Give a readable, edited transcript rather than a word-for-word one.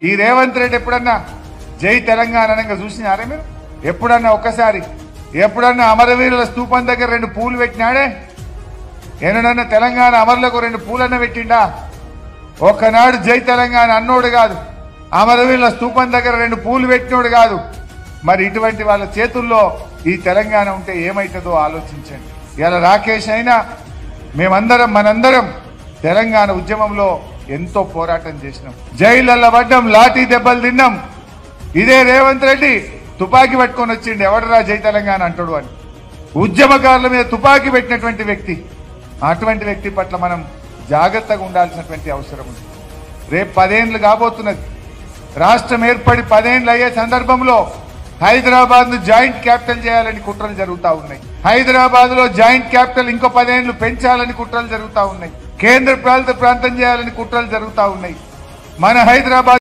ఈ రేవంత్ రెడ్డి ఎప్పుడన్నా జై తెలంగాణ అనగా చూసినారే మీరు? ఎప్పుడన్నా ఒక్కసారి ఎప్పుడన్నా అమరవీరుల స్తూపం దగ్గర 2 పూలు పెట్టినాడే? ఏనాడన్నా తెలంగాణ అమరులకు 2 పూలన్న పెట్టిండా? ఒక్కనాడు జై తెలంగాణ అన్నోడు కాదు, అమరవీరుల స్తూపం దగ్గర 2 పూలు పెట్టినోడు కాదు. మరి ఇటువంటి వాళ్ళ చేతుల్లో ఈ తెలంగాణ ఉంటే ఏమైతుందో ఆలోచించండి. ఇలా రాకేష్ అయినా మేమందరం మనందరం తెలంగాణ ఉద్యమంలో ఎంతో పోరాటం చేసినాం, జైళ్ళల్లో పడ్డాం, లాఠీ దెబ్బలు తిన్నాం. ఇదే రేవంత్ రెడ్డి తుపాకీ పట్టుకొని వచ్చిండు, ఎవడరా జై తెలంగాణ అంటాడు అని. ఉద్యమకారుల మీద తుపాకీ పెట్టినటువంటి వ్యక్తి. అటువంటి వ్యక్తి పట్ల మనం జాగ్రత్తగా ఉండాల్సినటువంటి అవసరం ఉంది. రేపు 10 ఏళ్ళు కాబోతున్నది. రాష్ట్రం ఏర్పడి 10 ఏళ్ళు అయ్యే సందర్భంలో హైదరాబాద్ ను జాయింట్ క్యాపిటల్ చేయాలని కుట్రలు జరుగుతూ ఉన్నాయి. హైదరాబాద్ లో జాయింట్ క్యాపిటల్ ఇంకో 10 ఏళ్ళు పెంచాలని కుట్రలు జరుగుతూ ఉన్నాయి. కేంద్ర పాలిత ప్రాంతం చేయాలని కుట్రలు జరుగుతూ ఉన్నాయి. మన హైదరాబాద్